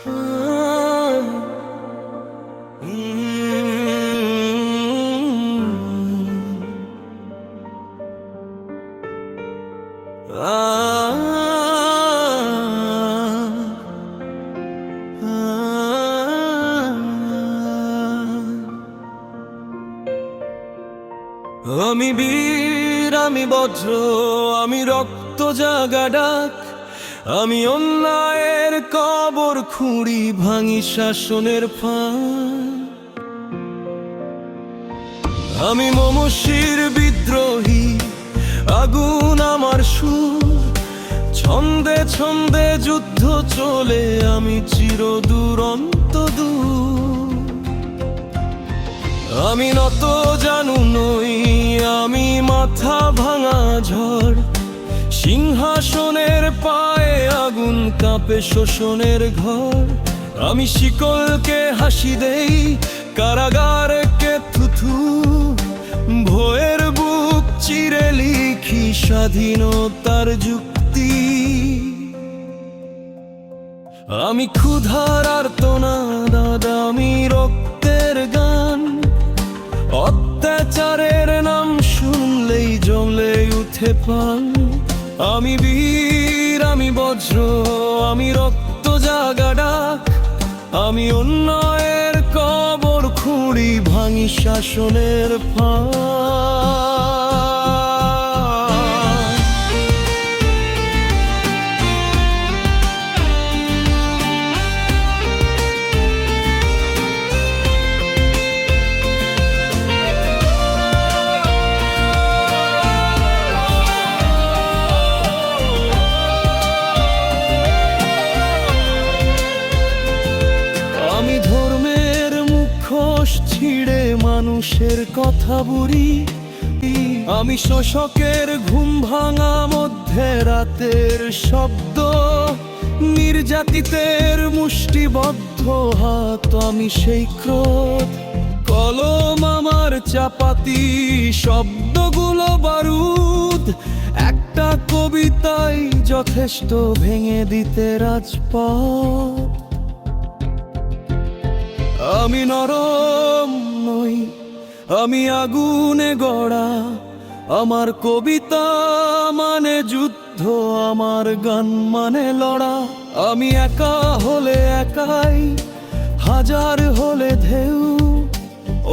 আমি বীর, আমি বজ্র, আমি রক্ত জাগা ডাক, আমি অন্যায়ের কবর খুঁড়ি, ভাঙি শাসনের ফাঁদ। আমি মমশির বিদ্রোহী, আগুন আমার সুর, ছন্দে ছন্দে যুদ্ধ চলে, আমি চির দুরন্ত দূর। আমি নত জানু নই, আমি মাথা ভাঙা ঝড়, সিংহাসনের পায়ে আগুন কাঁপে শোষণের ঘর। আমি শিকলকে হাসি দেই, কারাগারকে থুথু, ভয়ের বুক চিরে লিখি স্বাধীনতার যুক্তি। আমি ক্ষুধার আর্তনাদ, আমি রক্তের গান, অত্যাচারের নাম শুনলেই জ্বলে উঠে প্রাণ। আমি বীর, আমি বজ্র, আমি রক্ত জাগা ডাক, আমি অন্যায়ের কবর খুঁড়ি, ভাঙি শাসনের ফাঁদ। আমি ধর্মের মুখোশ ছিঁড়ে মানুষের কথা বুড়ি, আমি শোষকের ঘুম ভাঙা মধ্যে রাতের শব্দ, নির্যাতিতের মুষ্টিবদ্ধ হাত, আমি সেই ক্রোধ। কলম আমার চাপাতি, শব্দগুলো বারুদ, একটা কবিতাই যথেষ্ট ভেঙে দিতে রাজপথ। আমি নরম নই, আমি আগুনে গড়া, আমার কবিতা মানে যুদ্ধ, আমার গান মানে লড়া। আমি একা হলে একাই, হাজার হলে ঢেউ,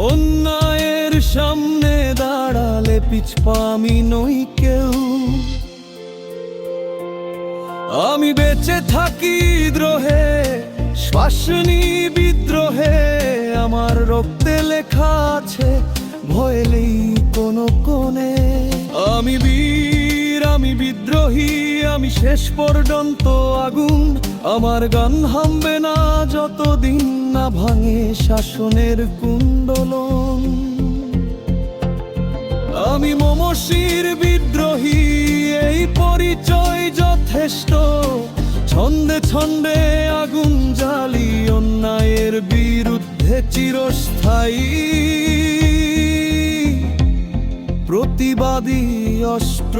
অন্যায়ের সামনে দাঁড়ালে পিছপা আমি নই কেউ। আমি বেঁচে থাকি দ্রোহে, শ্বাস নি বিদ্রোহে, আমার রক্তে লেখা আছে ভয়েলেই কোনো কোণে। আমি বীর, আমি বিদ্রোহী, আমি শেষ পর্যন্ত আগুন, আমার গান থামবে না যতদিন না ভাঙে শাসনের কুণ্ডলন। আমি মমশির বিদ্রোহী, এই পরিচয় যথেষ্ট, ছন্দে ছন্দে আগুন জ্বালি, অন্যায়ের বিরুদ্ধে চিরস্থায়ী প্রতিবাদী অস্ত্র।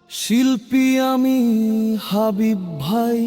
শিল্পী আমি হাবিব ভাই।